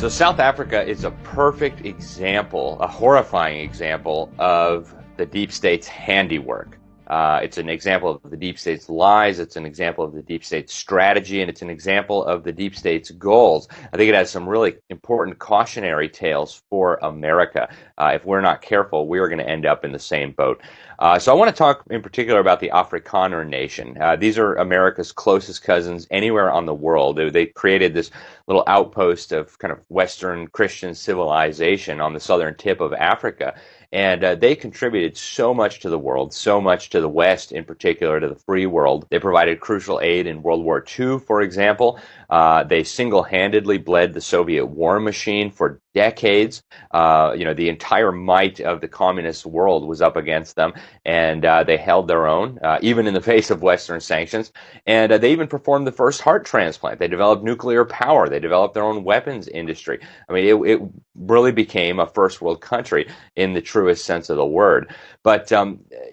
So South Africa is a perfect example, a horrifying example of the deep state's handiwork. It's an example of the deep state's lies. It's an example of the deep state's strategy, and it's an example of the deep state's goals. I think it has some really important cautionary tales for America. If we're not careful, we are going to end up in the same boat. So I want to talk in particular about the Afrikaner nation. These are America's closest cousins anywhere on the world. They created this little outpost of kind of Western Christian civilization on the southern tip of Africa. And they contributed so much to the world, so much to the West, in particular to the free world. They provided crucial aid in World War II, for example. They single-handedly bled the Soviet war machine for decades. The entire might of the communist world was up against them, and they held their own, even in the face of Western sanctions. And they even performed the first heart transplant. They developed nuclear power. They developed their own weapons industry. I mean, it really became a first world country in the truest sense of the word. But,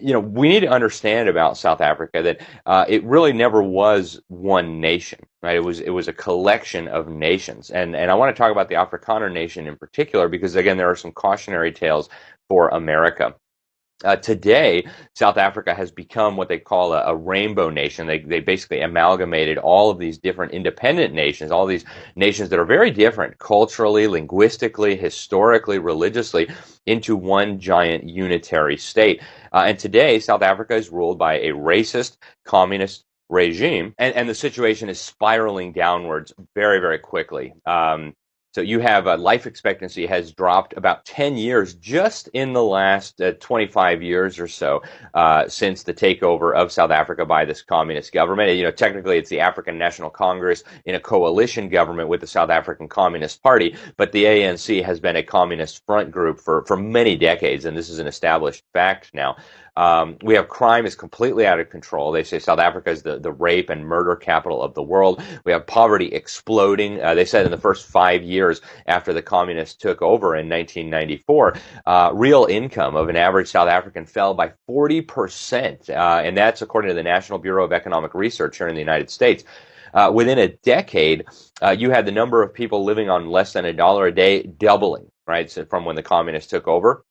we need to understand about South Africa that it really never was one nation. Right, it was a collection of nations, and I want to talk about the Afrikaner nation in particular because again there are some cautionary tales for America. Today, South Africa has become what they call a rainbow nation. They basically amalgamated all of these different independent nations, all these nations that are very different culturally, linguistically, historically, religiously, into one giant unitary state. And today, South Africa is ruled by a racist, communist regime, and the situation is spiraling downwards very, very quickly. So you have life expectancy has dropped about 10 years just in the last 25 years or so since the takeover of South Africa by this communist government. Technically it's the African National Congress in a coalition government with the South African Communist Party, but the ANC has been a communist front group for many decades, and this is an established fact now. We have crime is completely out of control. They say South Africa is the rape and murder capital of the world. We have poverty exploding. They said in the first 5 years after the communists took over in 1994, real income of an average South African fell by 40%. And that's according to the National Bureau of Economic Research here in the United States. Within a decade, you had the number of people living on less than $1 a day doubling, right? So from when the communists took over.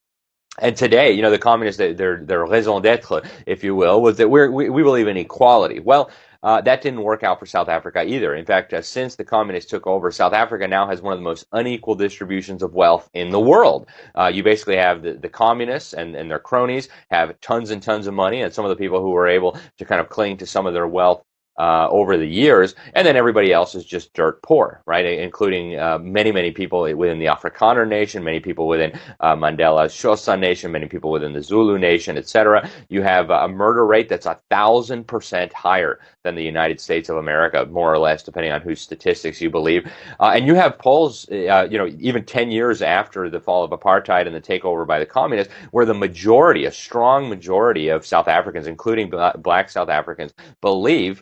And today, the communists, their raison d'etre, if you will, was that we believe in equality. Well, that didn't work out for South Africa either. In fact, since the communists took over, South Africa now has one of the most unequal distributions of wealth in the world. You basically have the communists and their cronies have tons and tons of money, and some of the people who were able to kind of cling to some of their wealth over the years, and then everybody else is just dirt poor, right? Including many, many people within the Afrikaner nation, many people within Mandela's Xhosa nation, many people within the Zulu nation, etc. You have a murder rate that's 1,000% higher than the United States of America, more or less, depending on whose statistics you believe. And you have polls, even 10 years after the fall of apartheid and the takeover by the communists, where the majority, a strong majority of South Africans, including black South Africans, believe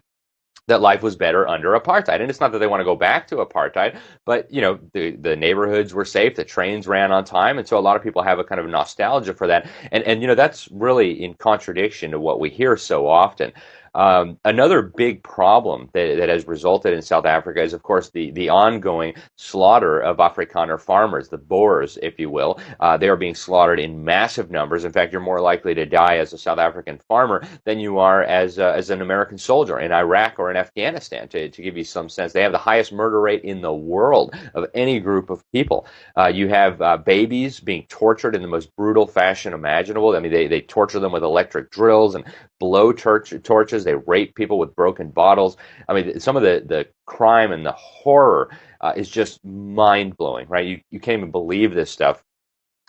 that life was better under apartheid. And it's not that they want to go back to apartheid, but, the neighborhoods were safe, the trains ran on time, and so a lot of people have a kind of nostalgia for that. And that's really in contradiction to what we hear so often. Another big problem that has resulted in South Africa is, of course, the ongoing slaughter of Afrikaner farmers, the Boers, if you will. They are being slaughtered in massive numbers. In fact, you're more likely to die as a South African farmer than you are as an American soldier in Iraq or in Afghanistan, to give you some sense. They have the highest murder rate in the world of any group of people. You have babies being tortured in the most brutal fashion imaginable. I mean, they torture them with electric drills and blow torches. They rape people with broken bottles. I mean, some of the crime and the horror is just mind-blowing, right? You can't even believe this stuff.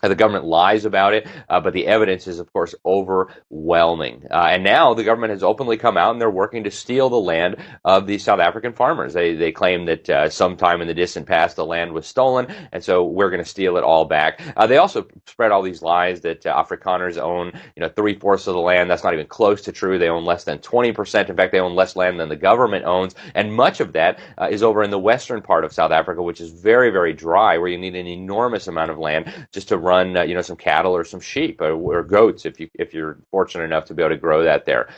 The government lies about it, but the evidence is, of course, overwhelming. And now the government has openly come out and they're working to steal the land of the South African farmers. They claim that sometime in the distant past the land was stolen, and so we're going to steal it all back. They also spread all these lies that Afrikaners own, 3/4 of the land. That's not even close to true. They own less than 20%. In fact, they own less land than the government owns, and much of that is over in the western part of South Africa, which is very, very dry, where you need an enormous amount of land just to run some cattle or some sheep or goats if you're fortunate enough to be able to grow that there.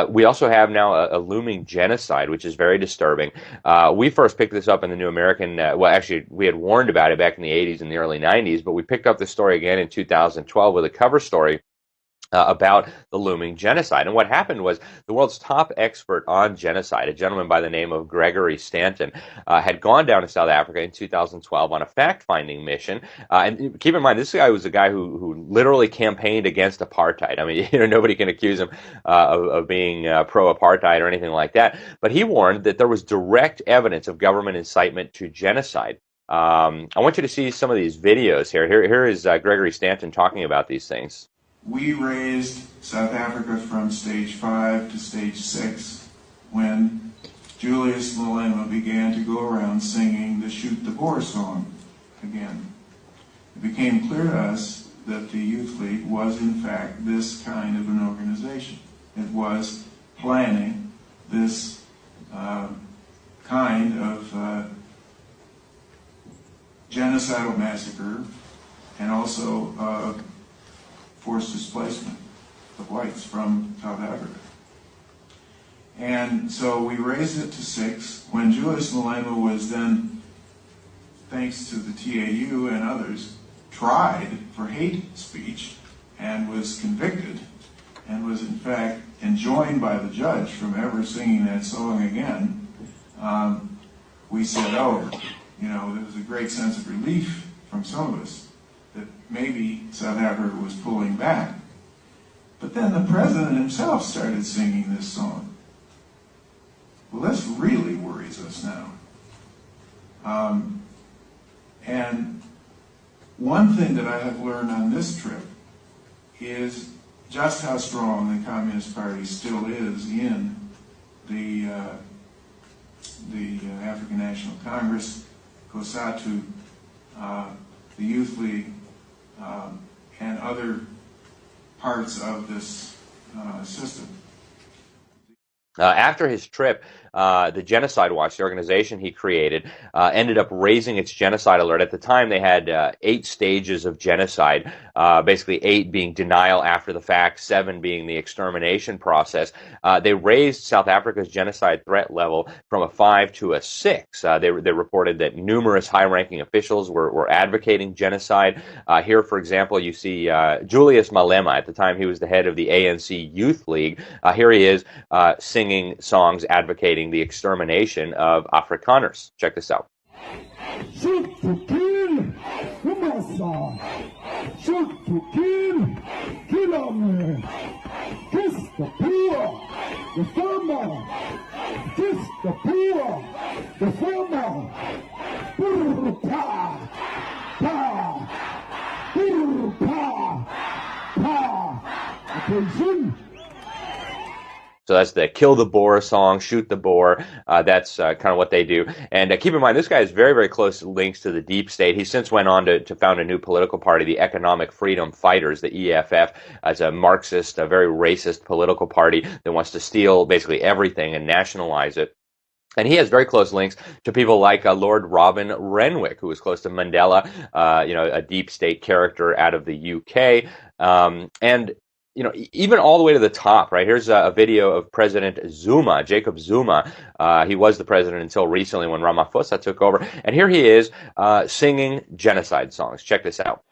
We also have now a looming genocide, which is very disturbing. We first picked this up in the New American. Well, actually, we had warned about it back in the 80s and the early 90s, but we picked up the story again in 2012 with a cover story about the looming genocide. And what happened was the world's top expert on genocide, a gentleman by the name of Gregory Stanton, had gone down to South Africa in 2012 on a fact-finding mission. And keep in mind, this guy was a guy who literally campaigned against apartheid. I mean, nobody can accuse him of being pro-apartheid or anything like that. But he warned that there was direct evidence of government incitement to genocide. I want you to see some of these videos here. Here is Gregory Stanton talking about these things. We raised South Africa from stage 5 to stage 6 when Julius Malema began to go around singing the Shoot the Boer song again. It became clear to us that the Youth League was in fact this kind of an organization. It was planning this kind of genocidal massacre and also forced displacement of whites from South Africa. And so we raised it to 6. When Julius Malema was then, thanks to the TAU and others, tried for hate speech and was convicted and was in fact enjoined by the judge from ever singing that song again, we said, oh, there was a great sense of relief from some of us that maybe South Africa was pulling back. But then the president himself started singing this song. Well, this really worries us now. And one thing that I have learned on this trip is just how strong the Communist Party still is in the African National Congress, COSATU, the Youth League, and other parts of this system. After his trip, the Genocide Watch, the organization he created, ended up raising its genocide alert. At the time, they had 8 stages of genocide, basically 8 being denial after the fact, 7 being the extermination process. They raised South Africa's genocide threat level from a 5 to a 6. They reported that numerous high-ranking officials were advocating genocide. Here, for example, you see Julius Malema. At the time, he was the head of the ANC Youth League. Here he is singing songs advocating the extermination of Afrikaners. Check this out. Shoot to kill, Massa. Shoot to kill them. Kiss the poor, the farmer. Kiss the poor, the farmer. Brr, pa, pa. Brr, pa, pa. Attention. So that's the Kill the Boer song, Shoot the Boer. That's kind of what they do. And keep in mind, this guy has very, very close links to the deep state. He since went on to found a new political party, the Economic Freedom Fighters, the EFF. It's a Marxist, a very racist political party that wants to steal basically everything and nationalize it. And he has very close links to people like Lord Robin Renwick, who was close to Mandela, a deep state character out of the UK. And even all the way to the top, right? Here's a video of President Zuma, Jacob Zuma. He was the president until recently when Ramaphosa took over. And here he is singing genocide songs. Check this out.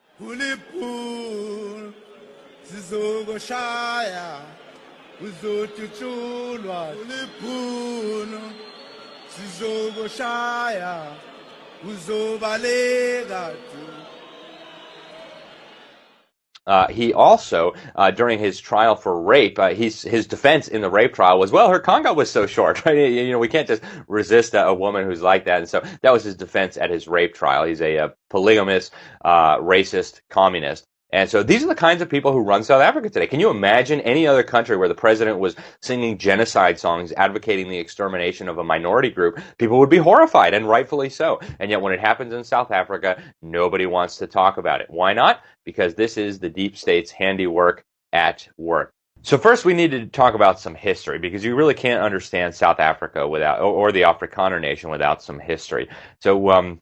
He also, during his trial for rape, his defense in the rape trial was, well, her conga was so short, right? We can't just resist a woman who's like that. And so that was his defense at his rape trial. He's a polygamist, racist, communist. And so these are the kinds of people who run South Africa today. Can you imagine any other country where the president was singing genocide songs advocating the extermination of a minority group? People would be horrified, and rightfully so. And yet when it happens in South Africa, nobody wants to talk about it. Why not? Because this is the deep state's handiwork at work. So first we need to talk about some history, because you really can't understand South Africa without, or the Afrikaner nation without some history. So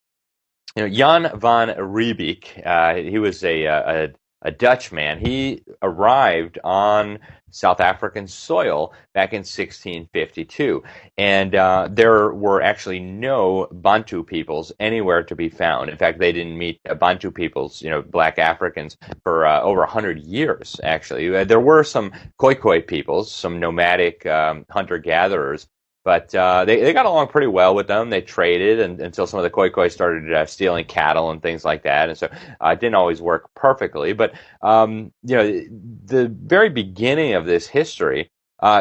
Jan van Riebeek, he was a Dutch man. He arrived on South African soil back in 1652, and there were actually no Bantu peoples anywhere to be found. In fact, they didn't meet Bantu peoples, Black Africans, for over 100 years. Actually, there were some Khoikhoi peoples, some nomadic hunter-gatherers. But they got along pretty well with them. They traded until some of the Khoikhoi started stealing cattle and things like that. And so it didn't always work perfectly. But, the very beginning of this history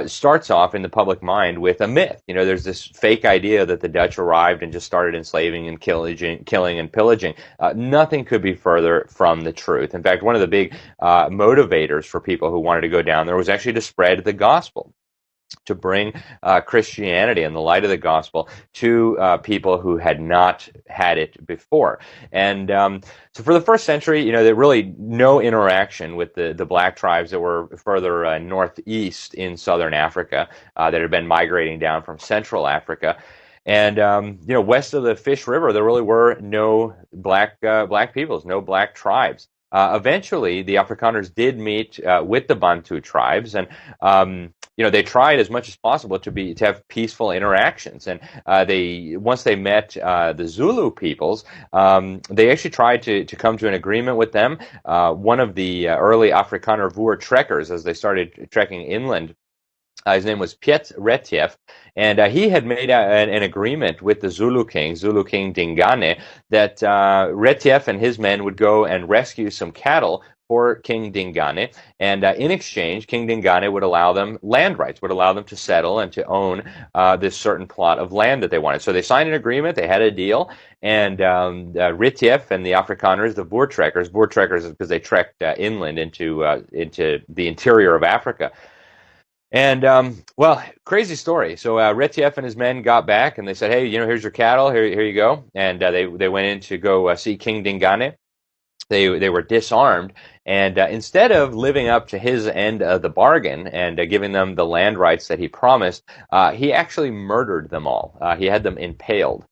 starts off in the public mind with a myth. There's this fake idea that the Dutch arrived and just started enslaving and killing and pillaging. Nothing could be further from the truth. In fact, one of the big motivators for people who wanted to go down there was actually to spread the gospel, to bring Christianity and the light of the gospel to people who had not had it before. And so for the first century, there really no interaction with the black tribes that were further northeast in southern Africa that had been migrating down from Central Africa. And west of the Fish River, there really were no black peoples, no black tribes. Eventually, the Afrikaners did meet with the Bantu tribes, and they tried as much as possible to have peaceful interactions. And once they met the Zulu peoples, they actually tried to come to an agreement with them. One of the early Afrikaner Voortrekkers, as they started trekking inland, his name was Piet Retief, and he had made an agreement with the Zulu King Dingane, that Retief and his men would go and rescue some cattle for King Dingane, and in exchange, King Dingane would allow them land rights, would allow them to settle and to own this certain plot of land that they wanted. So they signed an agreement, they had a deal, and Retief and the Afrikaners, the Voortrekkers is because they trekked inland into the interior of Africa. And, crazy story. So Retief and his men got back, and they said, hey, here's your cattle, here you go. And they went in to go see King Dingane. They were disarmed, and instead of living up to his end of the bargain and giving them the land rights that he promised, he actually murdered them all. He had them impaled.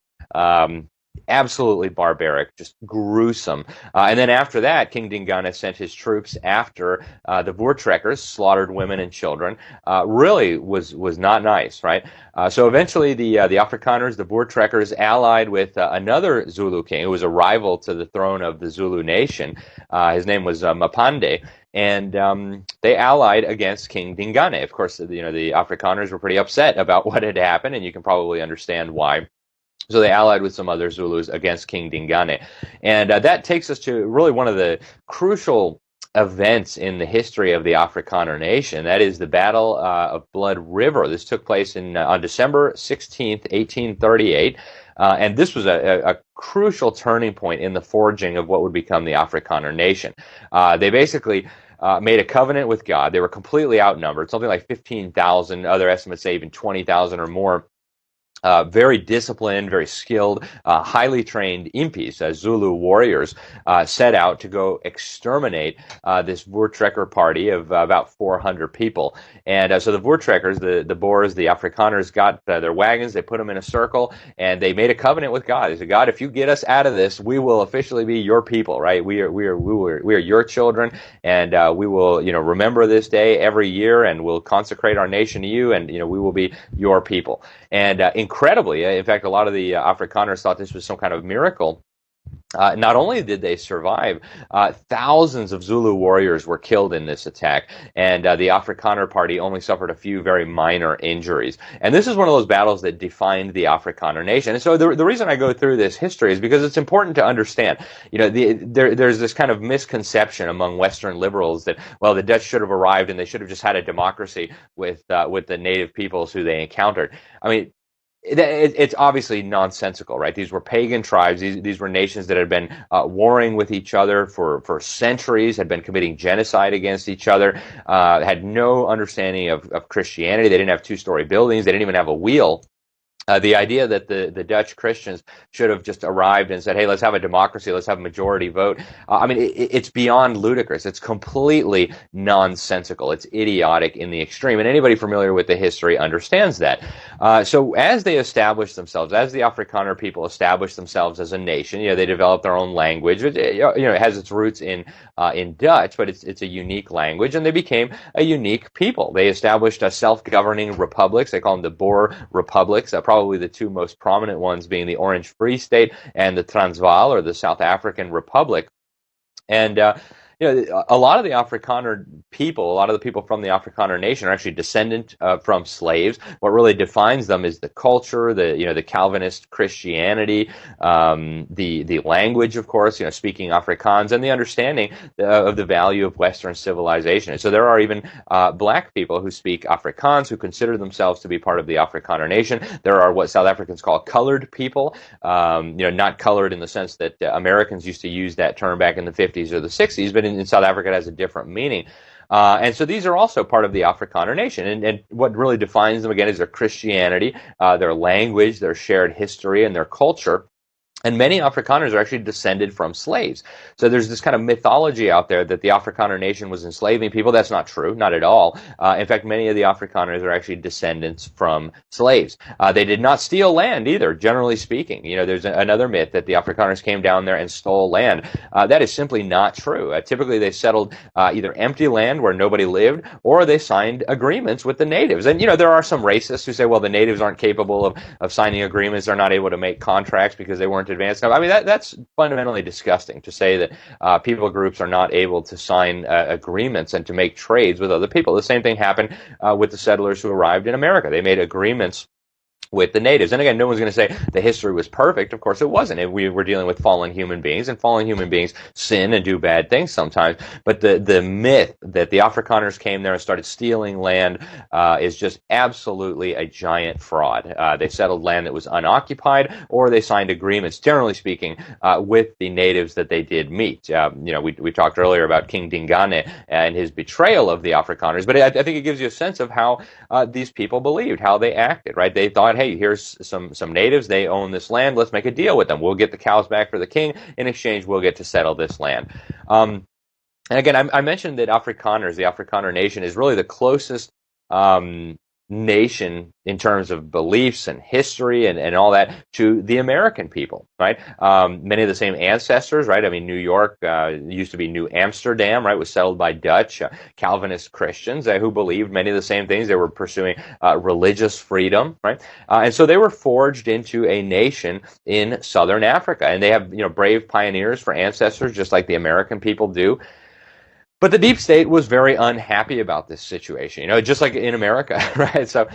Absolutely barbaric, just gruesome. And then after that, King Dingane sent his troops after the Voortrekkers, slaughtered women and children. Really was not nice, right? So eventually the Afrikaners, the Voortrekkers, allied with another Zulu king who was a rival to the throne of the Zulu nation. His name was Mapande. And they allied against King Dingane. Of course, the Afrikaners were pretty upset about what had happened, and you can probably understand why. So they allied with some other Zulus against King Dingane. And that takes us to really one of the crucial events in the history of the Afrikaner nation. That is the Battle of Blood River. This took place on December 16th, 1838. And this was a crucial turning point in the forging of what would become the Afrikaner nation. They basically made a covenant with God. They were completely outnumbered, something like 15,000. Other estimates say even 20,000 or more. Very disciplined, very skilled, highly trained impis, Zulu warriors, set out to go exterminate this Voortrekker party of about 400 people. And so the Voortrekkers, the Boers, the Afrikaners, got their wagons, they put them in a circle, and they made a covenant with God. They said, God, if you get us out of this, we will officially be your people, right? We are your children, and we will, remember this day every year, and we'll consecrate our nation to you, and, we will be your people. And incredibly, in fact, a lot of the Afrikaners thought this was some kind of miracle. Not only did they survive, thousands of Zulu warriors were killed in this attack, and the Afrikaner party only suffered a few very minor injuries. And this is one of those battles that defined the Afrikaner nation. And so the reason I go through this history is because it's important to understand. There's this kind of misconception among Western liberals that, well, the Dutch should have arrived and they should have just had a democracy with the native peoples who they encountered. I mean, it's obviously nonsensical, right? These were pagan tribes. These were nations that had been warring with each other for centuries, had been committing genocide against each other, had no understanding of Christianity. They didn't have two-story buildings. They didn't even have a wheel. The idea that the Dutch Christians should have just arrived and said, hey, let's have a democracy, let's have a majority vote. I mean, it's beyond ludicrous. It's completely nonsensical. It's idiotic in the extreme. And anybody familiar with the history understands that. So as they established themselves, as the Afrikaner people established themselves as a nation, they developed their own language. It has its roots in Dutch, but it's a unique language, and they became a unique people. They established self-governing republics. They call them the Boer republics, probably the two most prominent ones being the Orange Free State and the Transvaal, or the South African Republic. And a lot of the Afrikaner people, a lot of the people from the Afrikaner nation are actually descendant from slaves. What really defines them is the culture, the Calvinist Christianity, the language, of course, speaking Afrikaans, and the understanding of the value of Western civilization. And so there are even black people who speak Afrikaans, who consider themselves to be part of the Afrikaner nation. There are what South Africans call colored people, not colored in the sense that Americans used to use that term back in the 50s or the 60s, but in South Africa it has a different meaning. And so these are also part of the Afrikaner nation. And what really defines them, again, is their Christianity, their language, their shared history, and their culture. And many Afrikaners are actually descended from slaves. So there's this kind of mythology out there that the Afrikaner nation was enslaving people. That's not true, not at all. In fact, many of the Afrikaners are actually descendants from slaves. They did not steal land either, generally speaking. There's another myth that the Afrikaners came down there and stole land. That is simply not true. Typically, they settled either empty land where nobody lived, or they signed agreements with the natives. And, there are some racists who say, well, the natives aren't capable of signing agreements. They're not able to make contracts because they weren't advanced enough. I mean, that's fundamentally disgusting, to say that people groups are not able to sign agreements and to make trades with other people. The same thing happened with the settlers who arrived in America. They made agreements with the natives. And again, no one's going to say the history was perfect. Of course it wasn't. And we were dealing with fallen human beings, and fallen human beings sin and do bad things sometimes. But the myth that the Afrikaners came there and started stealing land is just absolutely a giant fraud. They settled land that was unoccupied, or they signed agreements, generally speaking, with the natives that they did meet. We talked earlier about King Dingane and his betrayal of the Afrikaners, but I think it gives you a sense of how these people believed, how they acted, right? They thought, hey, here's some natives, they own this land, let's make a deal with them. We'll get the cows back for the king. In exchange, we'll get to settle this land. And again, I mentioned that Afrikaners, the Afrikaner nation, is really the closest nation in terms of beliefs and history and all that to the American people, right? Many of the same ancestors, right? I mean, New York used to be New Amsterdam, right? Was settled by Dutch, Calvinist Christians who believed many of the same things. They were pursuing religious freedom, right? And so they were forged into a nation in Southern Africa, and they have, brave pioneers for ancestors, just like the American people do. But the deep state was very unhappy about this situation, just like in America, right? So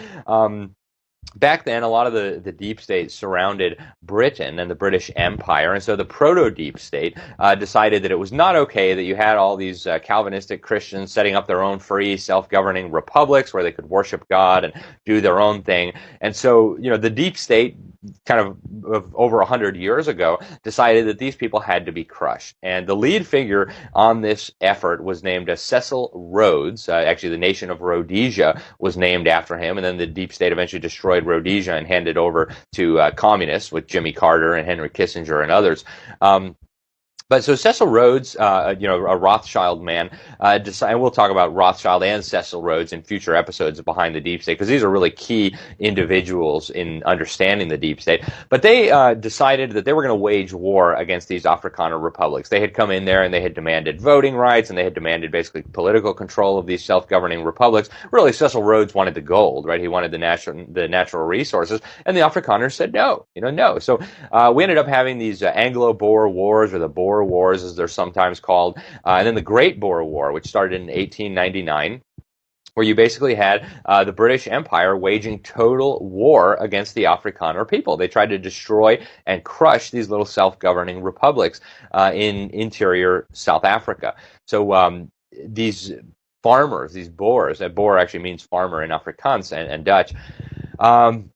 back then, a lot of the deep state surrounded Britain and the British Empire, and so the proto-deep state decided that it was not okay that you had all these Calvinistic Christians setting up their own free, self-governing republics where they could worship God and do their own thing. And so, the deep state, kind of over 100 years ago, decided that these people had to be crushed. And the lead figure on this effort was named Cecil Rhodes. Actually, the nation of Rhodesia was named after him, and then the deep state eventually destroyed Rhodesia and handed over to communists with Jimmy Carter and Henry Kissinger and others. But so Cecil Rhodes, a Rothschild man, and we'll talk about Rothschild and Cecil Rhodes in future episodes of Behind the Deep State, because these are really key individuals in understanding the deep state. But they decided that they were going to wage war against these Afrikaner republics. They had come in there and they had demanded voting rights, and they had demanded basically political control of these self-governing republics. Really, Cecil Rhodes wanted the gold, right? He wanted the natural resources, and the Afrikaners said no, no. So we ended up having these Anglo-Boer wars, or the Boer Wars, as they're sometimes called, and then the Great Boer War, which started in 1899, where you basically had the British Empire waging total war against the Afrikaner people. They tried to destroy and crush these little self-governing republics in interior South Africa. So these farmers, these Boers, Boer actually means farmer in Afrikaans and Dutch,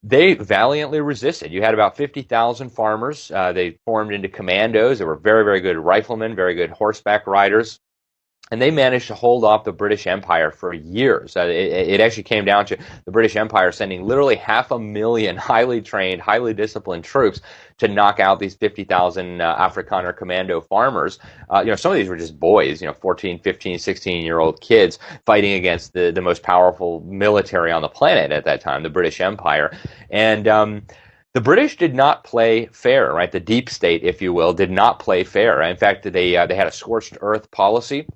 they valiantly resisted. You had about 50,000 farmers. They formed into commandos. They were very, very good riflemen, very good horseback riders. And they managed to hold off the British Empire for years. It actually came down to the British Empire sending literally 500,000 highly trained, highly disciplined troops to knock out these 50,000 Afrikaner commando farmers. Some of these were just boys, 14, 15, 16-year-old kids fighting against the most powerful military on the planet at that time, the British Empire. And the British did not play fair, right? The deep state, if you will, did not play fair. In fact, they had a scorched earth policy.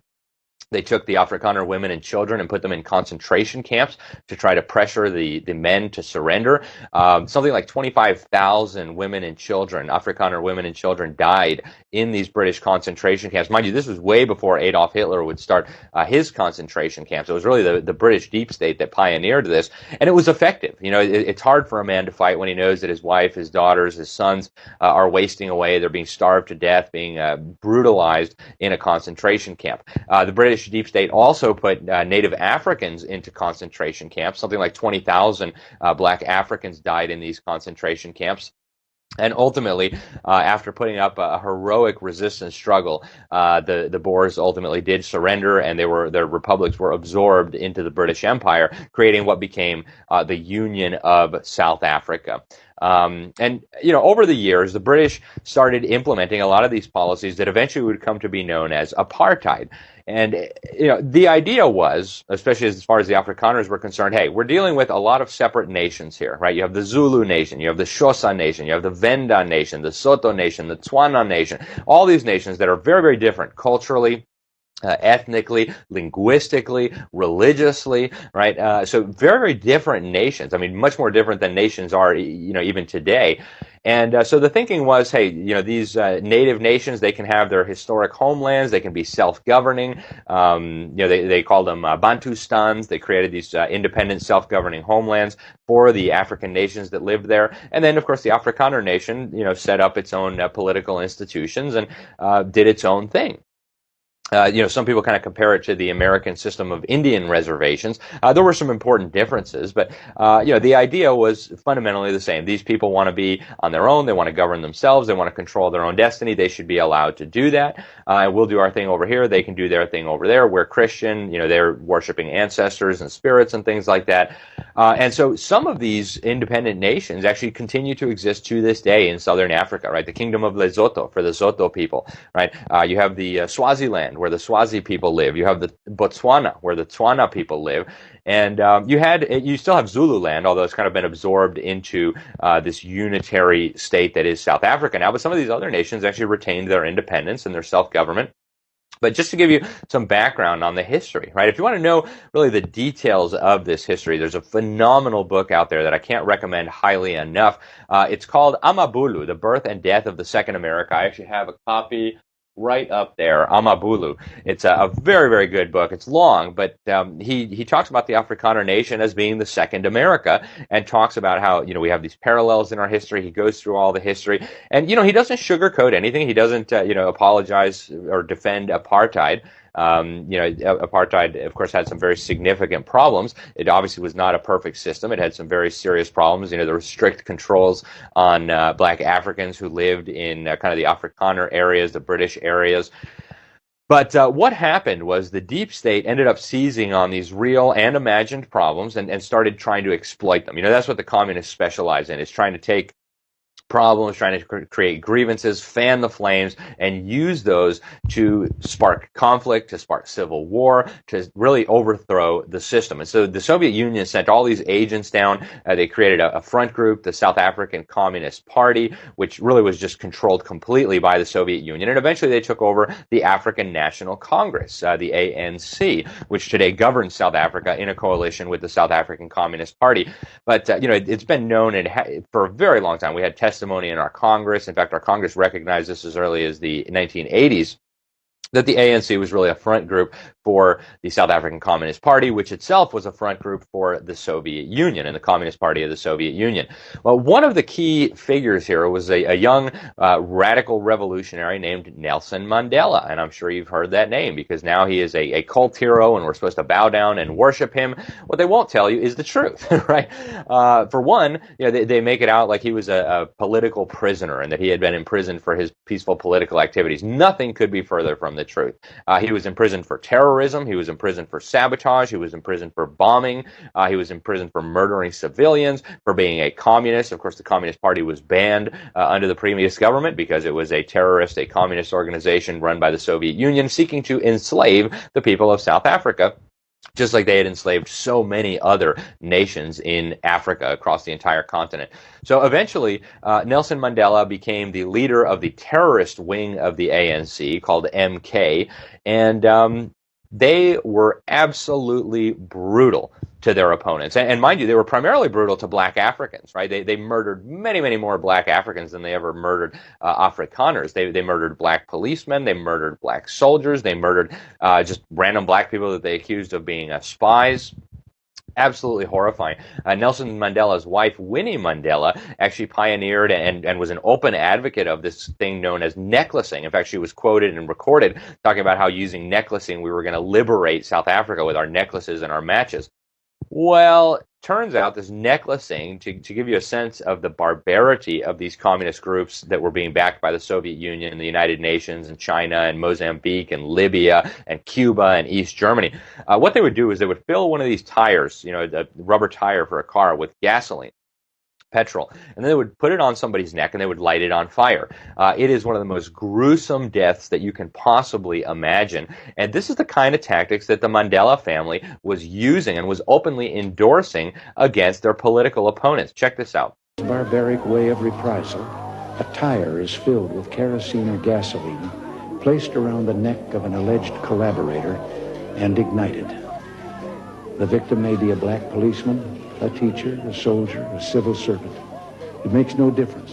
They took the Afrikaner women and children and put them in concentration camps to try to pressure the men to surrender. Something like 25,000 women and children, Afrikaner women and children, died in these British concentration camps. Mind you, this was way before Adolf Hitler would start his concentration camps. It was really the British deep state that pioneered this, and it was effective. It's hard for a man to fight when he knows that his wife, his daughters, his sons are wasting away. They're being starved to death, being brutalized in a concentration camp. The British deep state also put native Africans into concentration camps. Something like 20,000 black Africans died in these concentration camps. And ultimately, after putting up a heroic resistance struggle, the Boers ultimately did surrender, and their republics were absorbed into the British Empire, creating what became the Union of South Africa. Over the years, the British started implementing a lot of these policies that eventually would come to be known as apartheid. And, the idea was, especially as far as the Afrikaners were concerned, hey, we're dealing with a lot of separate nations here, right? You have the Zulu nation, you have the Xhosa nation, you have the Venda nation, the Soto nation, the Tswana nation, all these nations that are very, very different culturally, ethnically, linguistically, religiously, right? So very, very different nations. I mean, much more different than nations are, even today. And so the thinking was, hey, these native nations, they can have their historic homelands, they can be self-governing. They called them Bantustans. They created these independent, self-governing homelands for the African nations that lived there. And then, of course, the Afrikaner nation, set up its own political institutions and did its own thing. Some people kind of compare it to the American system of Indian reservations. There were some important differences, but, the idea was fundamentally the same. These people want to be on their own. They want to govern themselves. They want to control their own destiny. They should be allowed to do that. We'll do our thing over here. They can do their thing over there. We're Christian. They're worshiping ancestors and spirits and things like that. And so some of these independent nations actually continue to exist to this day in southern Africa, right? The Kingdom of Lesotho for the Soto people, right? You have the Swaziland, where the Swazi people live. You have the Botswana, where the Tswana people live. And you still have Zululand, although it's kind of been absorbed into this unitary state that is South Africa now. But some of these other nations actually retained their independence and their self-government. But just to give you some background on the history, right? If you want to know really the details of this history, there's a phenomenal book out there that I can't recommend highly enough. It's called Amabulu, The Birth and Death of the Second America. I actually have a copy right up there, Amabulu. It's a very, very good book. It's long, but he talks about the Afrikaner nation as being the second America, and talks about how, we have these parallels in our history. He goes through all the history, and, he doesn't sugarcoat anything. He doesn't, apologize or defend apartheid. Apartheid, of course, had some very significant problems. It obviously was not a perfect system. It had some very serious problems. There were strict controls on black Africans who lived in kind of the Afrikaner areas, the British areas. But what happened was the deep state ended up seizing on these real and imagined problems and started trying to exploit them. That's what the communists specialize in, is trying to take problems, trying to create grievances, fan the flames, and use those to spark conflict, to spark civil war, to really overthrow the system. And so the Soviet Union sent all these agents down. They created a front group, the South African Communist Party, which really was just controlled completely by the Soviet Union. And eventually they took over the African National Congress, the ANC, which today governs South Africa in a coalition with the South African Communist Party. But, it's been known for a very long time. We had testimony in our Congress. In fact, our Congress recognized this as early as the 1980s, that the ANC was really a front group for the South African Communist Party, which itself was a front group for the Soviet Union and the Communist Party of the Soviet Union. Well, one of the key figures here was a young radical revolutionary named Nelson Mandela, and I'm sure you've heard that name because now he is a cult hero and we're supposed to bow down and worship him. What they won't tell you is the truth, right? For one, they make it out like he was a political prisoner and that he had been imprisoned for his peaceful political activities. Nothing could be further from the the truth. He was imprisoned for terrorism. He was imprisoned for sabotage. He was imprisoned for bombing. He was imprisoned for murdering civilians, for being a communist. Of course, the Communist Party was banned under the previous government because it was a terrorist, a communist organization run by the Soviet Union seeking to enslave the people of South Africa, just like they had enslaved so many other nations in Africa across the entire continent. So eventually, Nelson Mandela became the leader of the terrorist wing of the ANC called MK, and they were absolutely brutal to their opponents. And mind you, they were primarily brutal to black Africans, right? They murdered many, many more black Africans than they ever murdered Afrikaners. They murdered black policemen. They murdered black soldiers. They murdered just random black people that they accused of being spies. Absolutely horrifying. Nelson Mandela's wife, Winnie Mandela, actually pioneered and was an open advocate of this thing known as necklacing. In fact, she was quoted and recorded talking about how using necklacing we were going to liberate South Africa with our necklaces and our matches. Well, turns out this necklacing, to give you a sense of the barbarity of these communist groups that were being backed by the Soviet Union and the United Nations and China and Mozambique and Libya and Cuba and East Germany, what they would do is they would fill one of these tires, a rubber tire for a car, with gasoline, petrol, and they would put it on somebody's neck and they would light it on fire. It is one of the most gruesome deaths that you can possibly imagine, and this is the kind of tactics that the Mandela family was using and was openly endorsing against their political opponents. Check this out. Barbaric way of reprisal. A tire is filled with kerosene or gasoline, placed around the neck of an alleged collaborator, and ignited. The victim may be a black policeman, a teacher, a soldier, a civil servant. It makes no difference.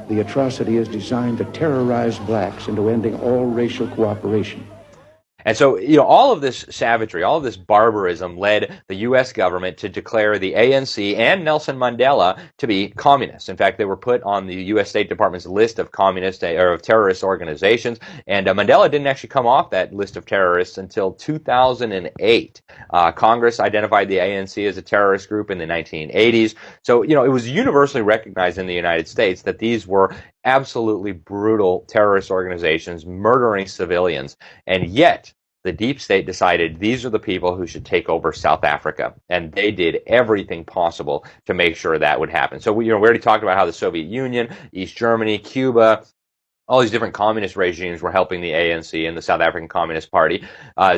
The atrocity is designed to terrorize blacks into ending all racial cooperation. And so, all of this savagery, all of this barbarism led the U.S. government to declare the ANC and Nelson Mandela to be communists. In fact, they were put on the U.S. State Department's list of communist or of terrorist organizations, and Mandela didn't actually come off that list of terrorists until 2008. Congress identified the ANC as a terrorist group in the 1980s. So, it was universally recognized in the United States that these were absolutely brutal terrorist organizations murdering civilians, and yet the deep state decided these are the people who should take over South Africa, and they did everything possible to make sure that would happen. So we already talked about how the Soviet Union, East Germany, Cuba, all these different communist regimes were helping the ANC and the South African Communist Party.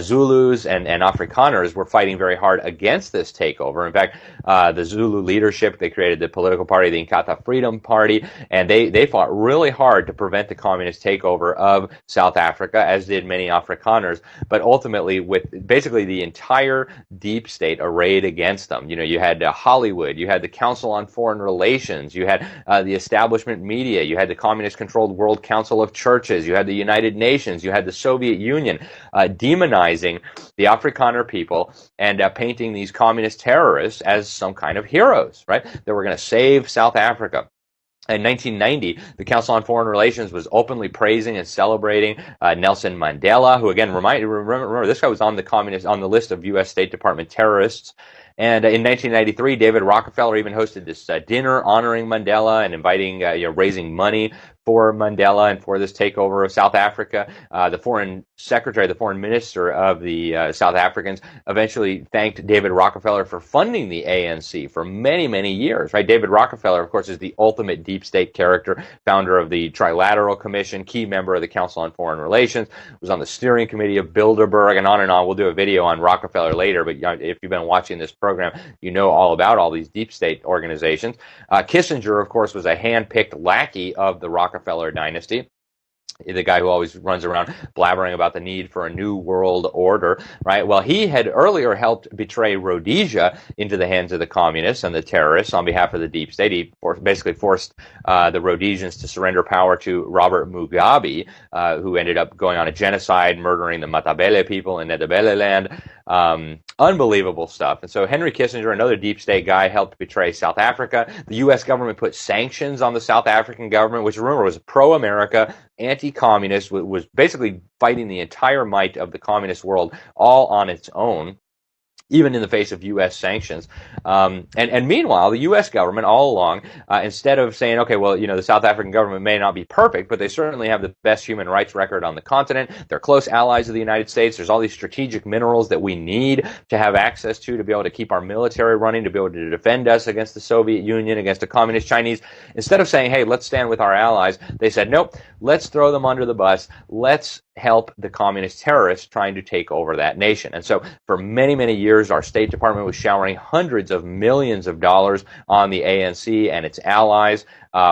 Zulus and Afrikaners were fighting very hard against this takeover. In fact, the Zulu leadership, they created the political party, the Inkatha Freedom Party, and they fought really hard to prevent the communist takeover of South Africa, as did many Afrikaners. But ultimately, with basically the entire deep state arrayed against them, you had Hollywood, you had the Council on Foreign Relations, you had the establishment media, you had the communist-controlled World Council of Churches, you had the United Nations, you had the Soviet Union demonizing the Afrikaner people and painting these communist terrorists as some kind of heroes, right? That were going to save South Africa. In 1990, the Council on Foreign Relations was openly praising and celebrating Nelson Mandela, who, again, remember this guy was on the list of U.S. State Department terrorists. And in 1993, David Rockefeller even hosted this dinner honoring Mandela and inviting, raising money for Mandela and for this takeover of South Africa. The foreign secretary, the foreign minister of the South Africans, eventually thanked David Rockefeller for funding the ANC for many, many years. Right? David Rockefeller, of course, is the ultimate deep state character, founder of the Trilateral Commission, key member of the Council on Foreign Relations, was on the steering committee of Bilderberg, and on and on. We'll do a video on Rockefeller later, but if you've been watching this program, you know all about all these deep state organizations. Kissinger, of course, was a hand-picked lackey of the Rockefeller dynasty. The guy who always runs around blabbering about the need for a new world order, right? Well, he had earlier helped betray Rhodesia into the hands of the communists and the terrorists on behalf of the deep state. He basically forced the Rhodesians to surrender power to Robert Mugabe, who ended up going on a genocide, murdering the Matabele people in Ndebele land. Unbelievable stuff. And so Henry Kissinger, another deep state guy, helped betray South Africa. The U.S. government put sanctions on the South African government, which, remember, was pro-America, anti-communist, was basically fighting the entire might of the communist world all on its own. even in the face of U.S. sanctions. And meanwhile, the U.S. government all along, instead of saying, okay, well, the South African government may not be perfect, but they certainly have the best human rights record on the continent. They're close allies of the United States. There's all these strategic minerals that we need to have access to be able to keep our military running, to be able to defend us against the Soviet Union, against the communist Chinese. Instead of saying, hey, let's stand with our allies, they said, nope, let's throw them under the bus. Let's help the communist terrorists trying to take over that nation. And so for many, many years, our State Department was showering hundreds of millions of dollars on the ANC and its allies.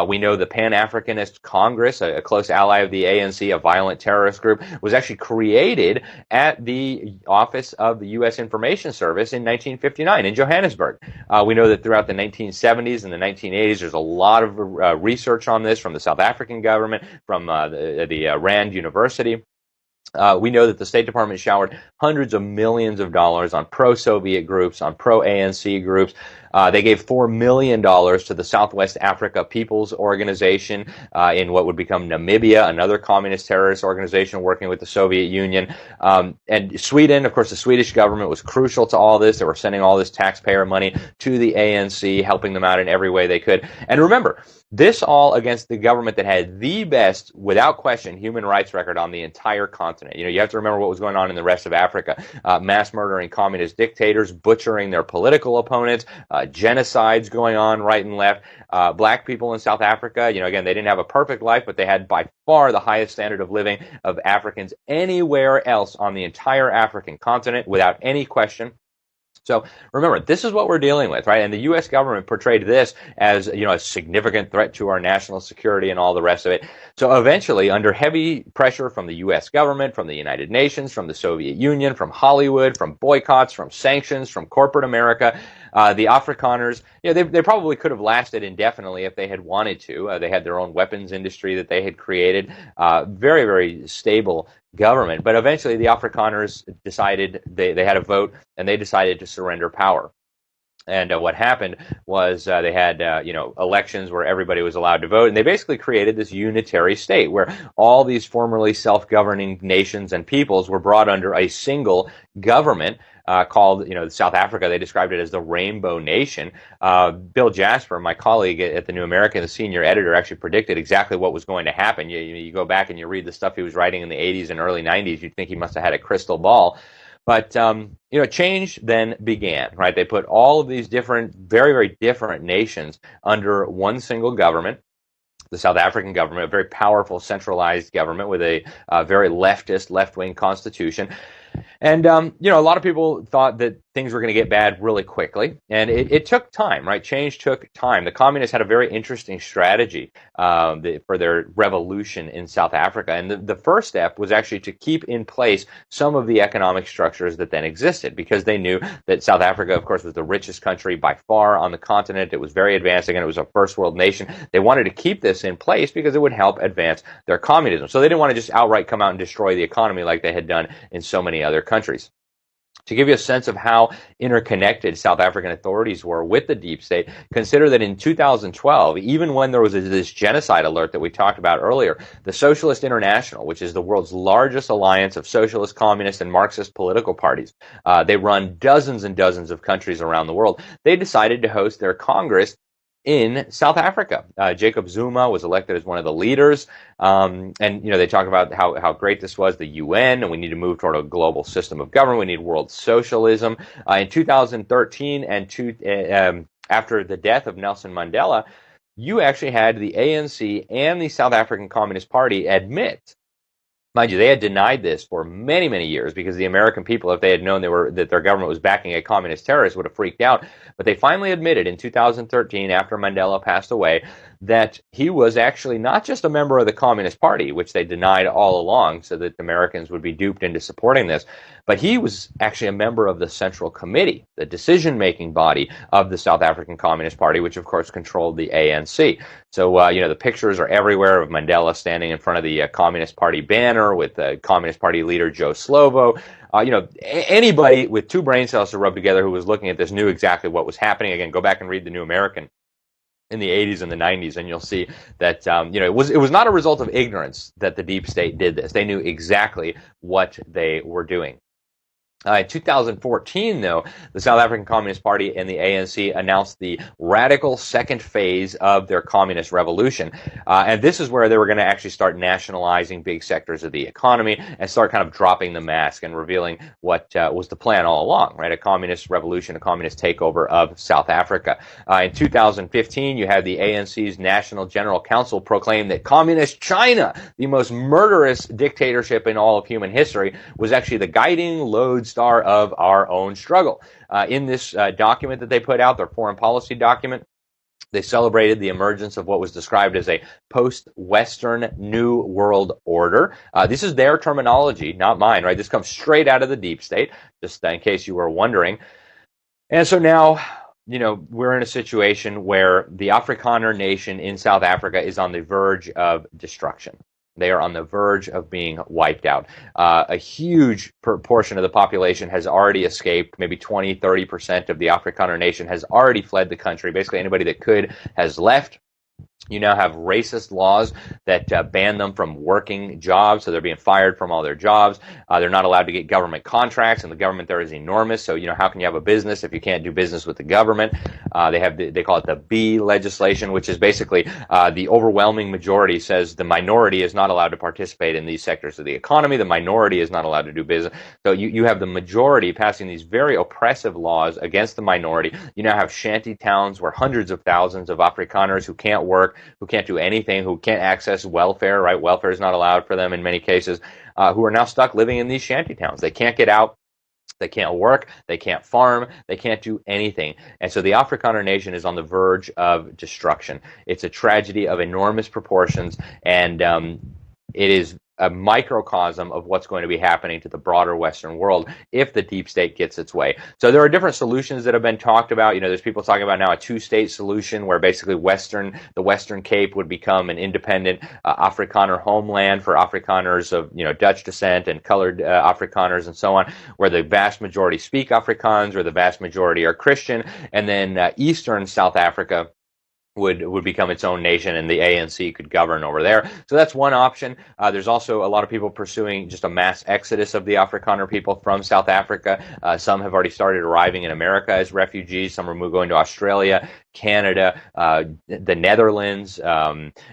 We know the Pan-Africanist Congress, a close ally of the ANC, a violent terrorist group, was actually created at the office of the U.S. Information Service in 1959 in Johannesburg. We know that throughout the 1970s and the 1980s, there's a lot of research on this from the South African government, from the Rand University. We know that the State Department showered hundreds of millions of dollars on pro-Soviet groups, on pro-ANC groups. They gave $4 million to the Southwest Africa People's Organization in what would become Namibia, another communist terrorist organization working with the Soviet Union. And Sweden, of course, the Swedish government was crucial to all this. They were sending all this taxpayer money to the ANC, helping them out in every way they could. And remember, this all against the government that had the best, without question, human rights record on the entire continent. You have to remember what was going on in the rest of Africa. Mass murdering communist dictators, butchering their political opponents, genocides going on right and left. Black people in South Africa, again, they didn't have a perfect life, but they had by far the highest standard of living of Africans anywhere else on the entire African continent, without any question. So remember, this is what we're dealing with, right? And the U.S. government portrayed this as, a significant threat to our national security and all the rest of it. So eventually, under heavy pressure from the U.S. government, from the United Nations, from the Soviet Union, from Hollywood, from boycotts, from sanctions, from corporate America, the Afrikaners, they probably could have lasted indefinitely if they had wanted to. They had their own weapons industry that they had created, very, very stable government. But eventually the Afrikaners decided, they had a vote, and they decided to surrender power. And what happened was they had, elections where everybody was allowed to vote, and they basically created this unitary state where all these formerly self-governing nations and peoples were brought under a single government called, South Africa. They described it as the Rainbow Nation. Bill Jasper, my colleague at the New American, the senior editor, actually predicted exactly what was going to happen. You go back and you read the stuff he was writing in the 80s and early 90s, you'd think he must have had a crystal ball. But, change then began, right? They put all of these different, very, very different nations under one single government. The South African government, a very powerful centralized government with a very leftist, left-wing constitution. And, a lot of people thought that things were going to get bad really quickly. And it took time, right? Change took time. The communists had a very interesting strategy for their revolution in South Africa. And the first step was actually to keep in place some of the economic structures that then existed, because they knew that South Africa, of course, was the richest country by far on the continent. It was very advanced. Again, it was a first world nation. They wanted to keep this in place because it would help advance their communism. So they didn't want to just outright come out and destroy the economy like they had done in so many other countries. To give you a sense of how interconnected South African authorities were with the deep state, consider that in 2012, even when there was this genocide alert that we talked about earlier, the Socialist International, which is the world's largest alliance of socialist, communist, and Marxist political parties, they run dozens and dozens of countries around the world. They decided to host their Congress in South Africa. Jacob Zuma was elected as one of the leaders, and they talk about how great this was, the UN, and we need to move toward a global system of government. We need world socialism. In 2013, and after the death of Nelson Mandela, you actually had the ANC and the South African Communist Party admit. Mind you, they had denied this for many, many years because the American people, if they had known that their government was backing a communist terrorist, would have freaked out. But they finally admitted in 2013, after Mandela passed away, that he was actually not just a member of the Communist Party, which they denied all along so that Americans would be duped into supporting this, but he was actually a member of the Central Committee, the decision-making body of the South African Communist Party, which of course controlled the ANC. So, the pictures are everywhere of Mandela standing in front of the Communist Party banner with the Communist Party leader Joe Slovo. Anybody with two brain cells to rub together who was looking at this knew exactly what was happening. Again, go back and read the New American in the 80s and the 90s, and you'll see that it was not a result of ignorance that the deep state did this. They knew exactly what they were doing. In 2014, though, the South African Communist Party and the ANC announced the radical second phase of their communist revolution. And this is where they were going to actually start nationalizing big sectors of the economy and start kind of dropping the mask and revealing what was the plan all along, right? A communist revolution, a communist takeover of South Africa. In 2015, you had the ANC's National General Council proclaim that Communist China, the most murderous dictatorship in all of human history, was actually the guiding lodestar of our own struggle. In this document that they put out, their foreign policy document, they celebrated the emergence of what was described as a post-Western New World Order. This is their terminology, not mine, right? This comes straight out of the deep state, just in case you were wondering. And so now, we're in a situation where the Afrikaner nation in South Africa is on the verge of destruction. They are on the verge of being wiped out. A huge portion of the population has already escaped. Maybe 20-30% of the Afrikaner nation has already fled the country. Basically, anybody that could has left. You now have racist laws that ban them from working jobs, so they're being fired from all their jobs. They're not allowed to get government contracts, and the government there is enormous. So, how can you have a business if you can't do business with the government? They call it the B legislation, which is basically the overwhelming majority says the minority is not allowed to participate in these sectors of the economy. The minority is not allowed to do business. So you have the majority passing these very oppressive laws against the minority. You now have shanty towns where hundreds of thousands of Afrikaners who can't work, who can't do anything, who can't access welfare, right? Welfare is not allowed for them in many cases, who are now stuck living in these shanty towns. They can't get out. They can't work. They can't farm. They can't do anything. And so the Afrikaner nation is on the verge of destruction. It's a tragedy of enormous proportions, and it is a microcosm of what's going to be happening to the broader Western world if the deep state gets its way. So there are different solutions that have been talked about. There's people talking about now a two-state solution where basically the Western Cape would become an independent Afrikaner homeland for Afrikaners of Dutch descent and colored Afrikaners and so on, where the vast majority speak Afrikaans, or the vast majority are Christian, and then Eastern South Africa would become its own nation, and the ANC could govern over there. So that's one option. There's also a lot of people pursuing just a mass exodus of the Afrikaner people from South Africa. Some have already started arriving in America as refugees. Some are going to Australia, Canada, the Netherlands.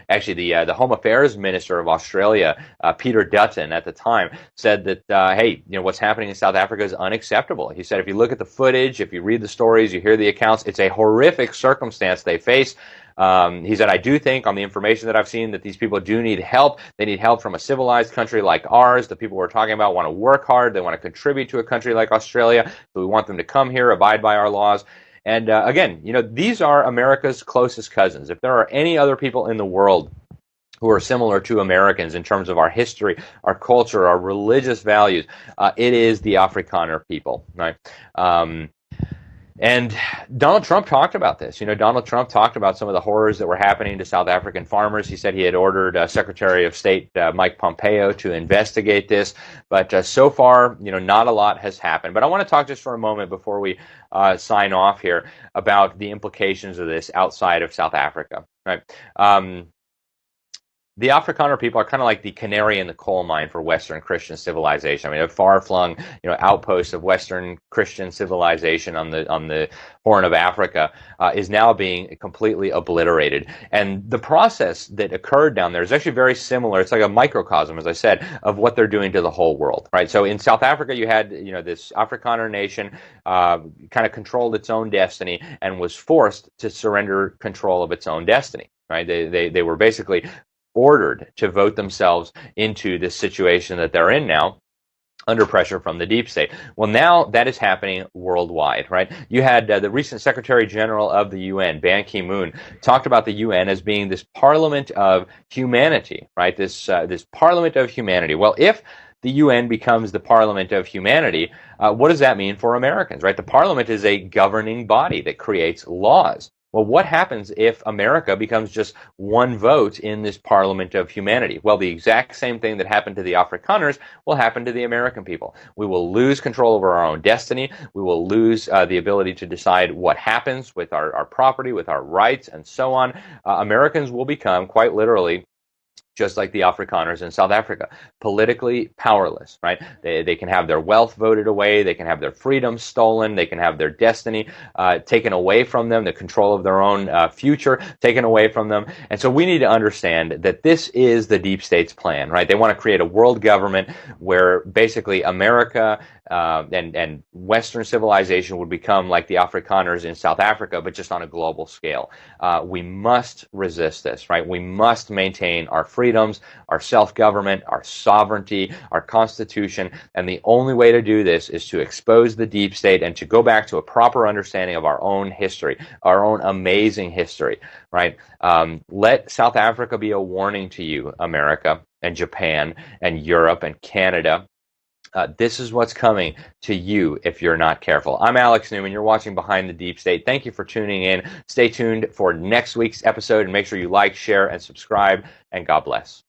Actually, the Home Affairs Minister of Australia, Peter Dutton, at the time, said that, hey, what's happening in South Africa is unacceptable. He said, if you look at the footage, if you read the stories, you hear the accounts, it's a horrific circumstance they face. He said, I do think on the information that I've seen that these people do need help. They need help from a civilized country like ours. The people we're talking about want to work hard. They want to contribute to a country like Australia. So we want them to come here, abide by our laws. And again, these are America's closest cousins. If there are any other people in the world who are similar to Americans in terms of our history, our culture, our religious values, it is the Afrikaner people, right? And Donald Trump talked about this. Donald Trump talked about some of the horrors that were happening to South African farmers. He said he had ordered Secretary of State Mike Pompeo to investigate this. But so far, not a lot has happened. But I want to talk just for a moment before we sign off here about the implications of this outside of South Africa, right? The Afrikaner people are kind of like the canary in the coal mine for Western Christian civilization. I mean, a far-flung, outpost of Western Christian civilization on the Horn of Africa is now being completely obliterated. And the process that occurred down there is actually very similar. It's like a microcosm, as I said, of what they're doing to the whole world, right? So in South Africa, you had, this Afrikaner nation kind of controlled its own destiny and was forced to surrender control of its own destiny, right? They were basically ordered to vote themselves into this situation that they're in now, under pressure from the deep state. Well, now that is happening worldwide, right? You had the recent Secretary General of the UN, Ban Ki-moon, talked about the UN as being this parliament of humanity, right? This parliament of humanity. Well, if the UN becomes the parliament of humanity, what does that mean for Americans, right? The parliament is a governing body that creates laws. Well, what happens if America becomes just one vote in this parliament of humanity? Well, the exact same thing that happened to the Afrikaners will happen to the American people. We will lose control over our own destiny. We will lose the ability to decide what happens with our property, with our rights, and so on. Americans will become, quite literally, just like the Afrikaners in South Africa, politically powerless, right? They can have their wealth voted away, they can have their freedom stolen, they can have their destiny taken away from them, the control of their own future taken away from them. And so we need to understand that this is the deep state's plan, right? They want to create a world government where basically America and Western civilization would become like the Afrikaners in South Africa, but just on a global scale. We must resist this, right? We must maintain our freedoms, our self-government, our sovereignty, our constitution, and the only way to do this is to expose the deep state and to go back to a proper understanding of our own history, our own amazing history, right? Let South Africa be a warning to you, America and Japan and Europe and Canada. This is what's coming to you if you're not careful. I'm Alex Newman. You're watching Behind the Deep State. Thank you for tuning in. Stay tuned for next week's episode and make sure you like, share, and subscribe. And God bless.